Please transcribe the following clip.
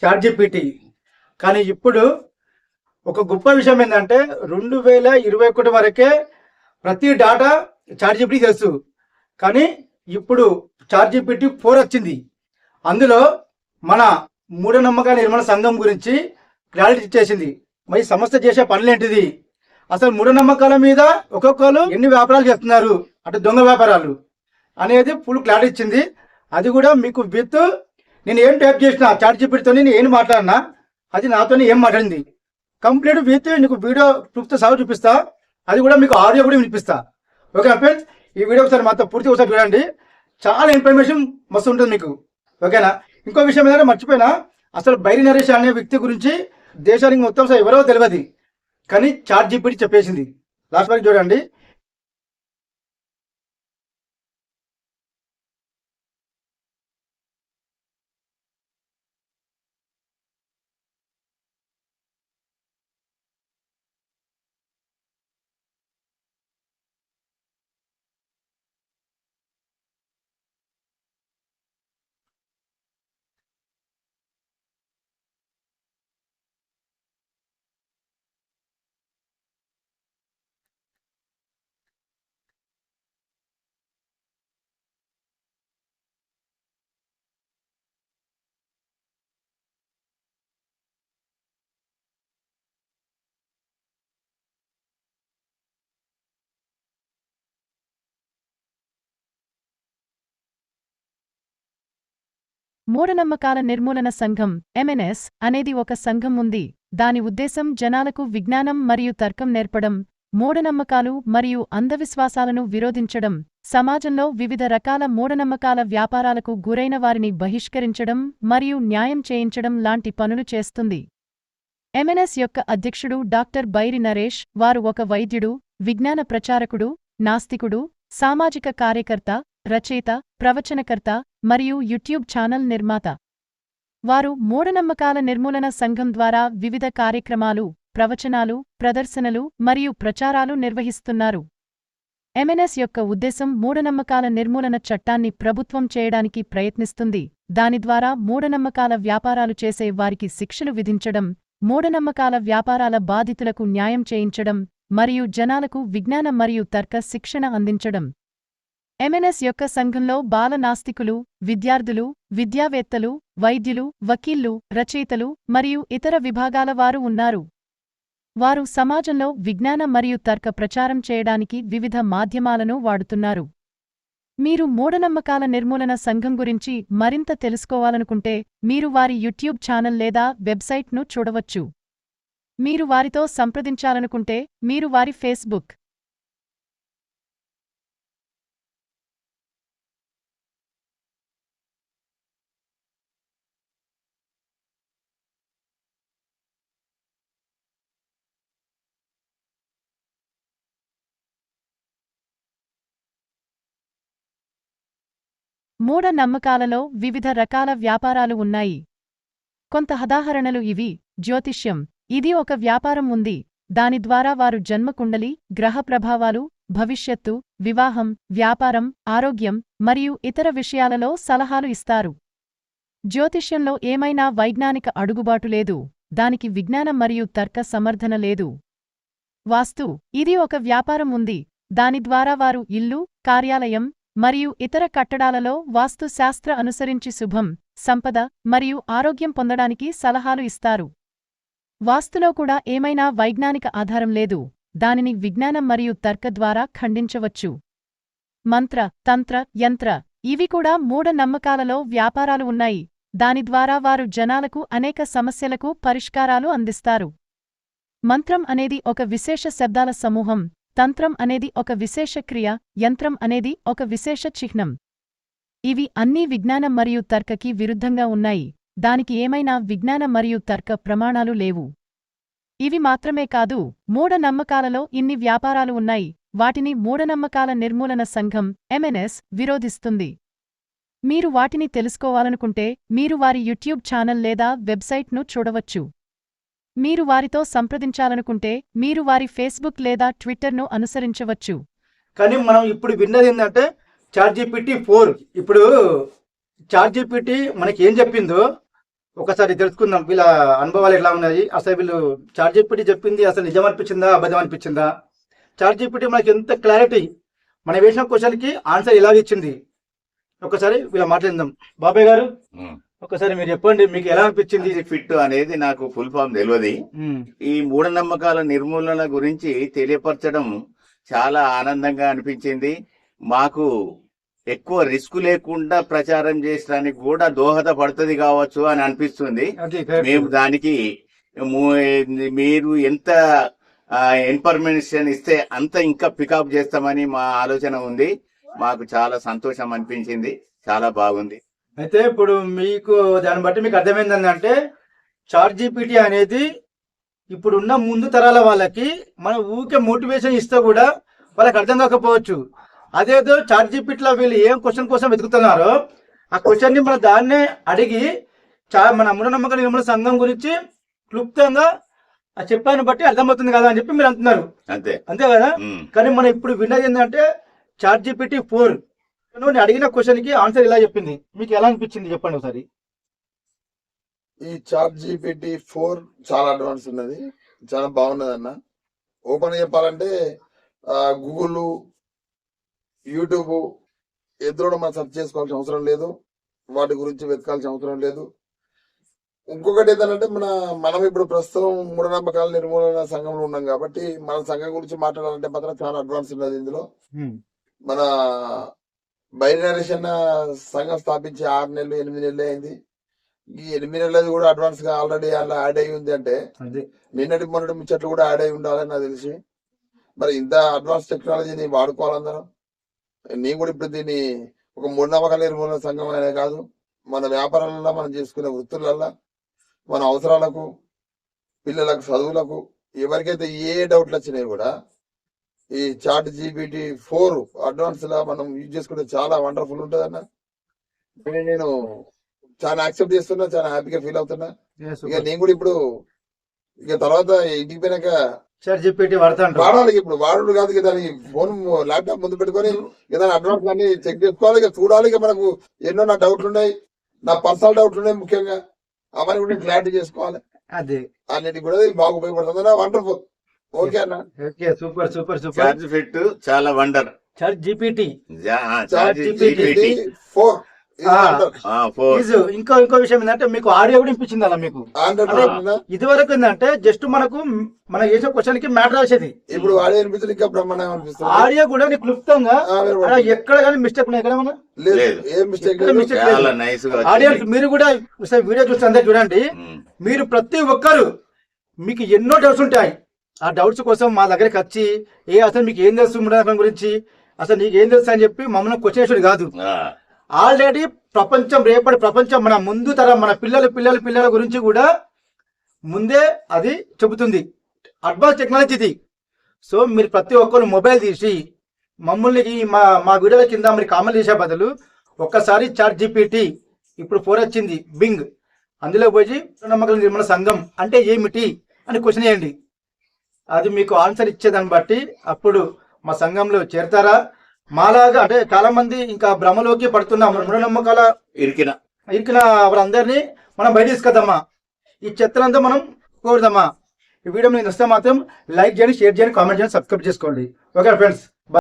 Chat GPT. కానీ ఇప్పుడు ఒక గొప్ప విషయం ఏంటంటే 2021 వరకే ప్రతి డాటా చాట్ జీపీటీ తెలుసు. కానీ ఇప్పుడు చాట్ జీపీటీ 4 వచ్చింది. అందులో మన మూఢనమ్మకాల నిర్మాణ సంఘం గురించి క్లారిటీ ఇచ్చేసింది. మరి సంస్థ చేసే పనులేంటిది, అసలు మూఢనమ్మకాల మీద ఒక్కొక్కరు ఎన్ని వ్యాపారాలు చేస్తున్నారు అంటే దొంగ వ్యాపారాలు అనేది ఫుల్ క్లారిటీ ఇచ్చింది. అది కూడా మీకు విత్ నేను ఏం టైప్ చేసిన చాట్ జీపీటీతో నేను ఏం మాట్లాడినా అది నాతో ఏం మాట్లాడింది కంప్లీట్ విత్ నీకు వీడియో ప్రూఫ్తో సహా చూపిస్తా. అది కూడా మీకు ఆడియో కూడా వినిపిస్తా. ఓకే ఫ్రెండ్స్, ఈ వీడియో ఒకసారి మాతో పూర్తి ఒకసారి చూడండి. చాలా ఇన్ఫర్మేషన్ మస్తు ఉంటుంది మీకు. ఓకేనా? ఇంకో విషయం ఏంటంటే మర్చిపోయినా, అసలు బైరి నరేష్ అనే వ్యక్తి గురించి దేశానికి మొత్తం అసలు ఎవరో తెలియదు, కానీ చాట్ జీపీటీ చెప్పేసింది. లాస్ట్ వరకు చూడండి. మూఢనమ్మకాల నిర్మూలన సంఘం ఎంఎన్ఎస్ అనేది ఒక సంఘం ఉంది. దాని ఉద్దేశం జనాలకు విజ్ఞానం మరియు తర్కం నేర్పడం, మూఢనమ్మకాలు మరియు అంధవిశ్వాసాలను విరోధించడం, సమాజంలో వివిధ రకాల మూఢనమ్మకాల వ్యాపారాలకు గురైన వారిని బహిష్కరించడం మరియు న్యాయం చేయించడం లాంటి పనులు చేస్తుంది. ఎంఎన్ఎస్ యొక్క అధ్యక్షుడు డాక్టర్ బైరి నరేష్. వారు ఒక వైద్యుడు, విజ్ఞాన ప్రచారకుడు, నాస్తికుడు, సామాజిక కార్యకర్త, రచయిత, ప్రవచనకర్త మరియు యూట్యూబ్ ఛానల్ నిర్మాత. వారు మూఢనమ్మకాల నిర్మూలన సంఘం ద్వారా వివిధ కార్యక్రమాలు, ప్రవచనాలు, ప్రదర్శనలు మరియు ప్రచారాలు నిర్వహిస్తున్నారు. ఎంఎన్ఎస్ యొక్క ఉద్దేశం మూఢనమ్మకాల నిర్మూలన చట్టాన్ని ప్రభుత్వం చేయడానికి ప్రయత్నిస్తుంది. దాని ద్వారా మూఢనమ్మకాల వ్యాపారాలు చేసే వారికి శిక్షలు విధించడం, మూఢనమ్మకాల వ్యాపారాల బాధితులకు న్యాయం చేయించడం మరియు జనాలకు విజ్ఞాన మరియు తర్క శిక్షణ అందించడం. ఎంఎన్ఎస్ యొక్క సంఘంలో బాల నాస్తికులు, విద్యార్థులు, విద్యావేత్తలు, వైద్యులు, వకీళ్లు, రచయితలు మరియు ఇతర విభాగాల వారు ఉన్నారు. వారు సమాజంలో విజ్ఞాన మరియు తర్క ప్రచారం చేయడానికి వివిధ మాధ్యమాలను వాడుతున్నారు. మీరు మూఢనమ్మకాల నిర్మూలన సంఘం గురించి మరింత తెలుసుకోవాలనుకుంటే మీరు వారి యూట్యూబ్ ఛానల్ లేదా వెబ్సైట్ను చూడవచ్చు. మీరు వారితో సంప్రదించాలనుకుంటే మీరు వారి ఫేస్బుక్ మూఢ నమ్మకాలలో వివిధ రకాల వ్యాపారాలు ఉన్నాయి. కొంత ఉదాహరణలు ఇవి. జ్యోతిష్యం. ఇది ఒక వ్యాపారం ఉంది. దాని ద్వారా వారు జన్మకుండలి, గ్రహ ప్రభావాలు, భవిష్యత్తు, వివాహం, వ్యాపారం, ఆరోగ్యం మరియు ఇతర విషయాలలో సలహాలు ఇస్తారు. జ్యోతిష్యంలో ఏమైనా వైజ్ఞానిక అడుగుబాటు లేదు. దానికి విజ్ఞానం మరియు తర్క సమర్థన లేదు. వాస్తు. ఇది ఒక వ్యాపారం ఉంది. దాని ద్వారా వారు ఇల్లు, కార్యాలయం మరియు ఇతర కట్టడాలలో వాస్తుశాస్త్ర అనుసరించి శుభం, సంపద మరియు ఆరోగ్యం పొందడానికి సలహాలు ఇస్తారు. వాస్తులో కూడా ఏమైనా వైజ్ఞానిక ఆధారం లేదు. దానిని విజ్ఞానం మరియు తర్క ద్వారా ఖండించవచ్చు. మంత్ర, తంత్ర, యంత్ర. ఇవి కూడా మూఢ నమ్మకాలలో వ్యాపారాలు ఉన్నాయి. దాని ద్వారా వారు జనాలకు అనేక సమస్యలకు పరిష్కారాలు అందిస్తారు. మంత్రం అనేది ఒక విశేష శబ్దాల సమూహం. తంత్రం అనేది ఒక విశేష క్రియ. యంత్రం అనేది ఒక విశేష చిహ్నం. ఇవి అన్నీ విజ్ఞానం మరియు తర్కకి విరుద్ధంగా ఉన్నాయి. దానికి ఏమైనా విజ్ఞాన మరియు తర్క ప్రమాణాలు లేవు. ఇవి మాత్రమే కాదు, మూఢ నమ్మకాలలో ఇన్ని వ్యాపారాలు ఉన్నాయి. వాటిని మూఢనమ్మకాల నిర్మూలన సంఘం ఎంఎన్ఎస్ విరోధిస్తుంది. మీరు వాటిని తెలుసుకోవాలనుకుంటే మీరు వారి యూట్యూబ్ ఛానల్ లేదా వెబ్సైట్ను చూడవచ్చు. మీరు వారితో సంప్రదించాలనుకుంటే మీరు వారి ఫేస్బుక్ లేదా ట్విట్టర్ను అనుసరించవచ్చు. కానీ మనం ఇప్పుడు విన్నది ఏంటంటే చాట్ జీపీటీ 4. ఇప్పుడు చాట్ జీపీటీ మనకి ఏం చెప్పిందో ఒకసారి తెలుసుకుందాం వీళ్ళ అనుభవాలు ఎట్లా ఉన్నాయి. అసలు వీళ్ళు చాట్‌జీపీటీ చెప్పింది అసలు నిజం అనిపించిందా, అబద్ధం అనిపించిందా? చాట్‌జీపీటీ మనకి ఎంత క్లారిటీ, మనం వేసిన క్వశ్చన్కి ఆన్సర్ ఎలా ఇచ్చింది, ఒకసారి వీళ్ళ మాట్లాడిందాం. బాబాయ్ గారు ఒకసారి మీరు చెప్పండి, మీకు ఎలా అనిపించింది? ఫిట్ అనేది నాకు ఫుల్ ఫామ్ తెలియదు. ఈ మూఢనమ్మకాల నిర్మూలన గురించి తెలియపరచడం చాలా ఆనందంగా అనిపించింది. మాకు ఎక్కువ రిస్క్ లేకుండా ప్రచారం చేయడానికి కూడా దోహదపడుతుంది కావచ్చు అని అనిపిస్తుంది. అది correct. మేము దానికి మీరు ఎంత ఇన్ఫర్మేషన్ ఇస్తే అంత ఇంకా పికప్ చేస్తామని మా ఆలోచన ఉంది. మాకు చాలా సంతోషం అనిపించింది, చాలా బాగుంది. అయితే ఇప్పుడు మీకు దాన్ని బట్టి మీకు అర్థమైంది అంటే చాట్‌జీపీటీ అనేది ఇప్పుడున్న ముందు తరాల వాళ్ళకి మనం ఊరికే మోటివేషన్ ఇస్తే కూడా వాళ్ళకి అర్థం కాకపోవచ్చు. అదేదో చాట్‌జీపీటీలో వీళ్ళు ఏం క్వశ్చన్ కోసం వెతుకుతున్నారో ఆ క్వశ్చన్ని మన దాన్నే అడిగి మన మూఢనమ్మక నిర్మూలన సంఘం గురించి క్లుప్తంగా ఆ చెప్పాను బట్టి అర్థమవుతుంది కదా అని చెప్పి మీరు అంటున్నారు. అంతే అంతే కదా. కానీ మనం ఇప్పుడు విన్నది ఏంటంటే చాట్‌జీపీటీ 4 నేను అడిగిన క్వశ్చన్ కి ఆన్సర్ ఇలా చెప్పింది. మీకు ఎలా అనిపించింది చెప్పండి ఒకసారి. ఈ చాట్‌జీపీటీ 4 చాలా అడ్వాన్స్ ఉన్నది, చాలా బాగున్నది అన్న. ఓపెన్ చెప్పాలంటే గూగుల్, యూట్యూబ్ ఎదురు మనం సెర్చ్ చేసుకోవాల్సిన అవసరం లేదు, వాటి గురించి వెతకాల్సిన అవసరం లేదు. ఇంకొకటి ఏంటంటే మనం ఇప్పుడు ప్రస్తుతం మూఢనమ్మకాల నిర్మూలన సంఘంలో ఉన్నాం కాబట్టి మన సంఘం గురించి మాట్లాడాలంటే మాత్రం చాలా అడ్వాన్స్ ఉన్నది. ఇందులో మన బైనరేషన్ సంఘం స్థాపించి 6 నెలలు 8 నెలలు అయింది. ఈ 8 నెలలది కూడా అడ్వాన్స్ గా ఆల్రెడీ అలా యాడ్ అయి ఉంది అంటే నిన్నటి మొన్నటి ముచ్చట్లు కూడా యాడ్ అయి ఉండాలని నాకు తెలిసి. మరి ఇంత అడ్వాన్స్ టెక్నాలజీని వాడుకోవాలందరం. నేను కూడా ఇప్పుడు దీన్ని ఒక మూఢనమ్మకాల నిర్మూలన సంఘం అనే కాదు, మన వ్యాపారాలలో మనం చేసుకునే వృత్తులలో మన అవసరాలకు, పిల్లలకు చదువులకు, ఎవరికైతే ఏ డౌట్లు వచ్చినాయి కూడా ఈ చాట్‌జీపీటీ 4 అడ్వాన్స్ లా మనం యూజ్ చేసుకుంటే చాలా వండర్ఫుల్ ఉంటుంది అన్న. నేను చాలా యాక్సెప్ట్ చేస్తున్నా, చాలా హ్యాపీగా ఫీల్ అవుతున్నా. ఇక నేను కూడా ఇప్పుడు ఇక తర్వాత ఇంటికి పోయినాక చాట్‌జీపీటీ వాడతాను వాడాలి. ఇప్పుడు వాడు కాదు కదా, ఫోన్ ల్యాప్టాప్ ముందు పెట్టుకొని ఏదైనా అడ్వాన్స్ అన్ని చెక్ చేసుకోవాలి, ఇక చూడాలి. ఇక మనకు ఎన్నో నా డౌట్లు ఉన్నాయి, నా పర్సనల్ డౌట్లు ఉన్నాయి, ముఖ్యంగా అవన్నీ కూడా క్లారిటీ చేసుకోవాలి. అదే అన్నిటికి కూడా ఇది బాగా ఉపయోగపడుతుంది. వండర్ఫుల్. ఓకే అన్న. Okay, super super super. Charge fit చాలా వండర్. చాట్‌జీపీటీ చాట్‌జీపీటీ 4 ఇంకో విషయం ఏంటంటే మీకు ఆడియో కూడా వినిపించింది అలా మీకు. ఇది వరకు ఏంటంటే జస్ట్ మనకు మనం చేసే క్వశ్చన్ కి మ్యాటర్ వచ్చేది. ఇప్పుడు ఆడియో వినిపిస్తుంది, ఇంకా బ్రహ్మాండంగా అనిపిస్తుంది. ఆడియో కూడా నీకు క్లుప్తంగా ఎక్కడ కానీ మిస్టేక్ ఉన్నాయి కదా, మనం ఏం మిస్టేక్ ఆడియన్స్ మీరు కూడా వీడియో చూస్తే అందరు చూడండి. మీరు ప్రతి ఒక్కరు మీకు ఎన్నో డౌట్స్ ఉంటాయి. ఆ డౌట్స్ కోసం మా దగ్గరికి వచ్చి అసలు మీకు ఏం తెలుసు మూఢనమ్మకం గురించి, అసలు నీకు ఏం తెలుసు అని చెప్పి మమ్మల్ని క్వశ్చన్ వేసుడు కాదు. ఆల్రెడీ ప్రపంచం, రేపటి ప్రపంచం, మన ముందు తరం, మన పిల్లల గురించి కూడా ముందే అది చెబుతుంది. అడ్వాన్స్ టెక్నాలజీది. సో మీరు ప్రతి ఒక్కరు మొబైల్ తీసి మమ్మల్ని మా వీడియోల కింద మరి కామెంట్ చేసే బదులు ఒక్కసారి చాట్‌జీపీటీ ఇప్పుడు 4 వచ్చింది, బింగ్, అందులో పోయి మూఢనమ్మకాల నిర్మూలన సంఘం అంటే ఏమిటి అని క్వశ్చన్ వేయండి. అది మీకు ఆన్సర్ ఇచ్చేదాన్ని బట్టి అప్పుడు మా సంఘంలో చేరతారా. మాలాగా అంటే చాలా మంది ఇంకా భ్రమలోకి పడుతున్నా మూఢనమ్మకాల ఇరికిన వారందరినీ మనం బయట తీసుకొద్దామా, ఈ చెత్తనంతా మనం కోరుదామా. ఈ వీడియో మీకు నచ్చితే మాత్రం లైక్ చేయండి, షేర్ చేయండి, కామెంట్ చేయండి, సబ్స్క్రైబ్ చేసుకోండి. Okay friends.